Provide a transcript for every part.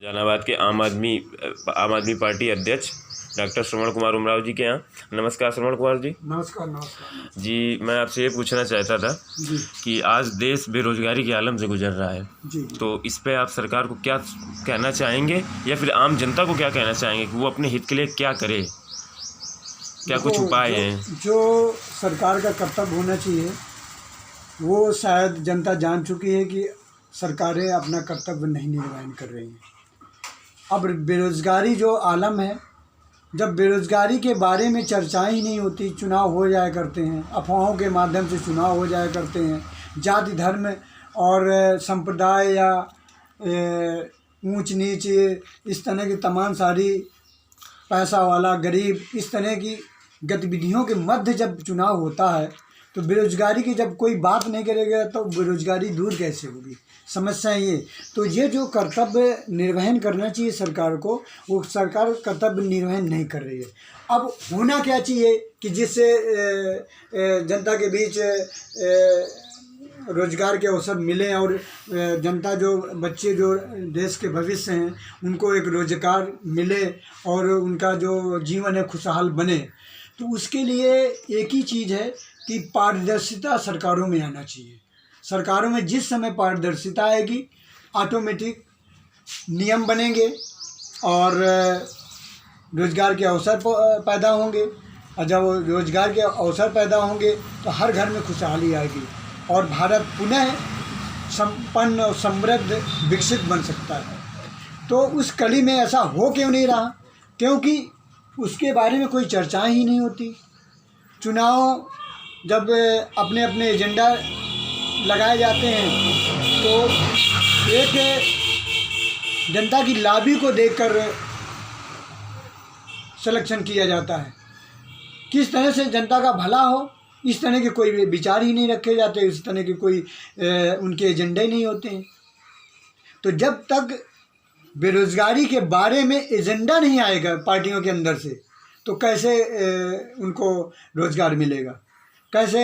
जहानाबाद के आम आदमी पार्टी अध्यक्ष डॉक्टर श्रवण कुमार उमराव जी के यहाँ। नमस्कार श्रवण कुमार जी। नमस्कार। नमस्कार जी, मैं आपसे ये पूछना चाहता था जी। कि आज देश बेरोजगारी के आलम से गुजर रहा है जी। तो इस पे आप सरकार को क्या कहना चाहेंगे या फिर आम जनता को क्या कहना चाहेंगे कि वो अपने हित के लिए क्या करे, क्या कुछ उपाय हैं? जो सरकार का कर्तव्य होना चाहिए वो शायद जनता जान चुकी है कि सरकारें अपना कर्तव्य नहीं निर्वहन कर रही हैं। अब बेरोज़गारी जो आलम है, जब बेरोज़गारी के बारे में चर्चाएं ही नहीं होती, चुनाव हो जाया करते हैं, अफवाहों के माध्यम से चुनाव हो जाया करते हैं, जाति धर्म और संप्रदाय या ऊंच नीच इस तरह की तमाम सारी पैसा वाला गरीब इस तरह की गतिविधियों के मध्य जब चुनाव होता है तो बेरोज़गारी की जब कोई बात नहीं करेगा तो बेरोज़गारी दूर कैसे होगी। समस्या ये तो ये जो कर्तव्य निर्वहन करना चाहिए सरकार को, वो सरकार कर्तव्य निर्वहन नहीं कर रही है। अब होना क्या चाहिए कि जिससे जनता के बीच रोजगार के अवसर मिले और जनता जो बच्चे जो देश के भविष्य हैं उनको एक रोजगार मिले और उनका जो जीवन है खुशहाल बने। तो उसके लिए एक ही चीज़ है कि पारदर्शिता सरकारों में आना चाहिए। सरकारों में जिस समय पारदर्शिता आएगी ऑटोमेटिक नियम बनेंगे और रोजगार के अवसर पैदा होंगे, और जब रोजगार के अवसर पैदा होंगे तो हर घर में खुशहाली आएगी और भारत पुनः संपन्न और समृद्ध विकसित बन सकता है। तो उस कड़ी में ऐसा हो क्यों नहीं रहा? क्योंकि उसके बारे में कोई चर्चाएं ही नहीं होती। चुनाव जब अपने अपने एजेंडा लगाए जाते हैं तो एक जनता की लॉबी को देखकर सिलेक्शन किया जाता है। किस तरह से जनता का भला हो इस तरह के कोई विचार ही नहीं रखे जाते, इस तरह के कोई उनके एजेंडे ही नहीं होते हैं। तो जब तक बेरोज़गारी के बारे में एजेंडा नहीं आएगा पार्टियों के अंदर से तो कैसे उनको रोज़गार मिलेगा, कैसे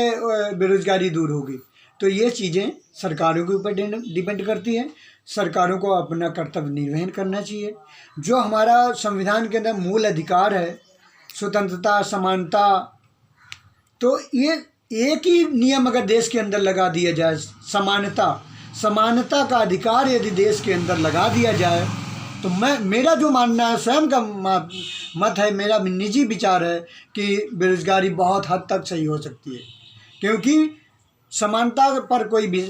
बेरोज़गारी दूर होगी? तो ये चीज़ें सरकारों के ऊपर डिपेंड करती हैं। सरकारों को अपना कर्तव्य निर्वहन करना चाहिए। जो हमारा संविधान के अंदर मूल अधिकार है, स्वतंत्रता, समानता, तो ये एक ही नियम अगर देश के अंदर लगा दिया जाए, समानता का अधिकार यदि देश के अंदर लगा दिया जाए तो मेरा जो मानना है, स्वयं का मत है, मेरा निजी विचार है कि बेरोज़गारी बहुत हद तक सही हो सकती है। क्योंकि समानता पर कोई भी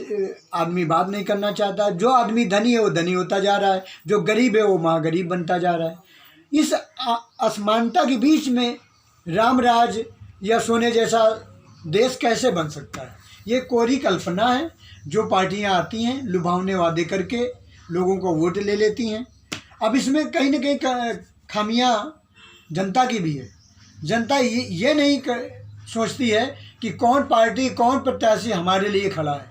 आदमी बात नहीं करना चाहता। जो आदमी धनी है वो धनी होता जा रहा है, जो गरीब है वो महागरीब बनता जा रहा है। इस असमानता के बीच में राम राज या सोने जैसा देश कैसे बन सकता है? ये कोरी कल्पना है जो पार्टियां आती हैं लुभावने वादे करके लोगों को वोट ले लेती हैं। अब इसमें कहीं ना कहीं खामियां जनता की भी है। जनता ये नहीं सोचती है कि कौन पार्टी, कौन प्रत्याशी हमारे लिए खड़ा है,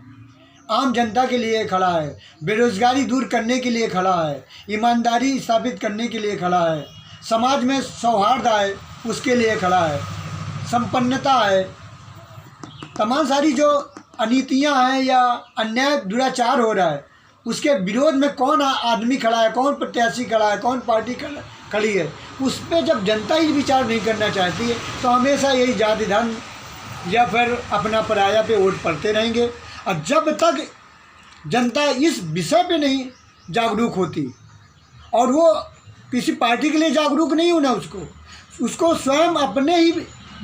आम जनता के लिए खड़ा है, बेरोज़गारी दूर करने के लिए खड़ा है, ईमानदारी स्थापित करने के लिए खड़ा है, समाज में सौहार्द आए उसके लिए खड़ा है, संपन्नता है। तमाम सारी जो अनीतियां हैं या अन्याय दुराचार हो रहा है उसके विरोध में कौन आदमी खड़ा है, कौन प्रत्याशी खड़ा है, कौन पार्टी खड़ी है, उस पर जब जनता ही विचार नहीं करना चाहती है तो हमेशा यही जाति धर्म या फिर अपना पराया पे वोट पड़ते रहेंगे। और जब तक जनता इस विषय पे नहीं जागरूक होती, और वो किसी पार्टी के लिए जागरूक नहीं होना, उसको स्वयं अपने ही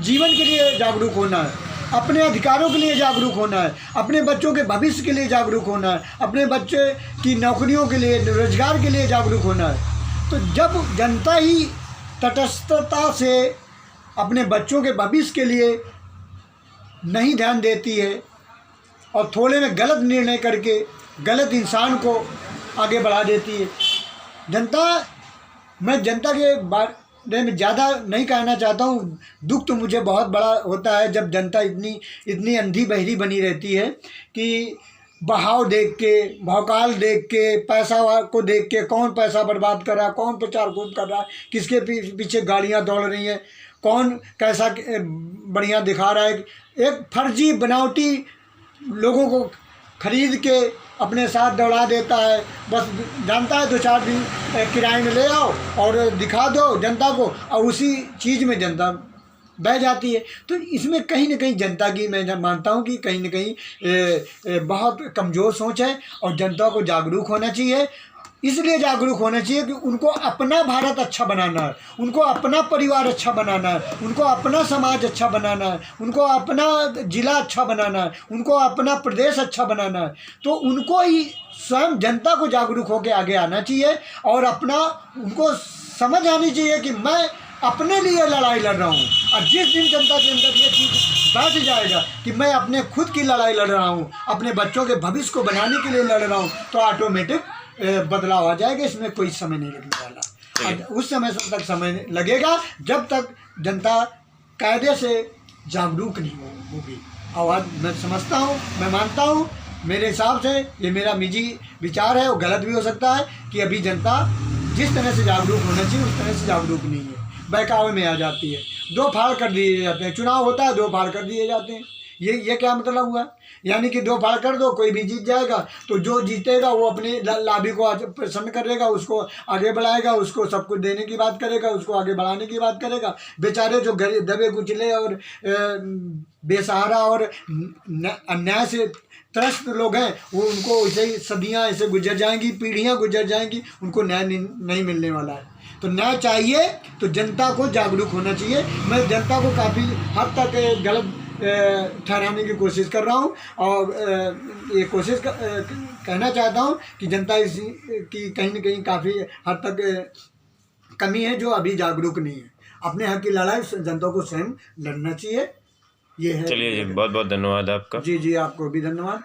जीवन के लिए जागरूक होना है, अपने अधिकारों के लिए जागरूक होना है, अपने बच्चों के भविष्य के लिए जागरूक होना है, अपने बच्चे की नौकरियों के लिए, रोजगार के लिए जागरूक होना है। तो जब जनता ही तटस्थता से अपने बच्चों के भविष्य के लिए नहीं ध्यान देती है और थोड़े में गलत निर्णय करके गलत इंसान को आगे बढ़ा देती है, मैं जनता के बारे में ज़्यादा नहीं कहना चाहता हूँ। दुख तो मुझे बहुत बड़ा होता है जब जनता इतनी अंधी बहरी बनी रहती है कि बहाव देख के, भौकाल देख के, पैसा को देख के, कौन पैसा बर्बाद कर रहा है, कौन प्रचार खूब कर रहा है, किसके पीछे गाड़ियाँ दौड़ रही हैं, कौन कैसा बढ़िया दिखा रहा है, एक फर्जी बनावटी लोगों को खरीद के अपने साथ दौड़ा देता है, बस जानता है 2-4 दिन किराए में ले आओ और दिखा दो जनता को, और उसी चीज़ में जनता बह जाती है। तो इसमें कहीं ना कहीं जनता की, मैं मानता हूँ कि कहीं ना कहीं बहुत कमज़ोर सोच है, और जनता को जागरूक होना चाहिए। इसलिए जागरूक होना चाहिए कि उनको अपना भारत अच्छा बनाना है, उनको अपना परिवार अच्छा बनाना है, उनको अपना समाज अच्छा बनाना है, उनको अपना ज़िला अच्छा बनाना है, उनको अपना प्रदेश अच्छा बनाना है। तो उनको ही स्वयं जनता को जागरूक होकर आगे आना चाहिए, और अपना उनको समझ आनी चाहिए कि मैं अपने लिए लड़ाई लड़ रहा हूँ। और जिस दिन जनता के अंदर ये चीज़ बैठ जाएगा कि मैं अपने खुद की लड़ाई लड़ रहा हूँ, अपने बच्चों के भविष्य को बनाने के लिए लड़ रहा हूँ, तो ऑटोमेटिक बदलाव आ जाएगा। इसमें कोई समय नहीं लगने वाला। और उस समय तक समय लगेगा जब तक जनता कायदे से जागरूक नहीं होगी। और आज मैं समझता हूँ, मैं मानता हूँ, मेरे हिसाब से ये मेरा निजी विचार है, वो गलत भी हो सकता है, कि अभी जनता जिस तरह से जागरूक होना चाहिए उस तरह से जागरूक नहीं है, बहकावे में आ जाती है, दो फाड़ कर दिए जाते हैं। चुनाव होता है, दो फाड़ कर दिए जाते हैं। ये क्या मतलब हुआ? यानी कि दो फाड़ कर दो, कोई भी जीत जाएगा, तो जो जीतेगा वो अपने लाभी को प्रसन्न करेगा, उसको आगे बढ़ाएगा, उसको सब कुछ देने की बात करेगा, उसको आगे बढ़ाने की बात करेगा। बेचारे जो गरीब दबे कुचले और बेसहारा और अन्याय से त्रस्त लोग हैं, वो उनको ऐसे ही सदियाँ ऐसे गुजर जाएंगी, पीढ़ियाँ गुजर जाएंगी, उनको न्याय नहीं मिलने वाला है। तो न्याय चाहिए तो जनता को जागरूक होना चाहिए। मैं जनता को काफ़ी हद तक गलत ठहराने की कोशिश कर रहा हूँ, और ये कोशिश कहना चाहता हूँ कि जनता इसी की कहीं ना कहीं काफ़ी हद तक कमी है, जो अभी जागरूक नहीं है। अपने हक की लड़ाई जनता को स्वयं लड़ना चाहिए। ये है। चलिए जी, बहुत बहुत धन्यवाद आपका। जी, आपको भी धन्यवाद।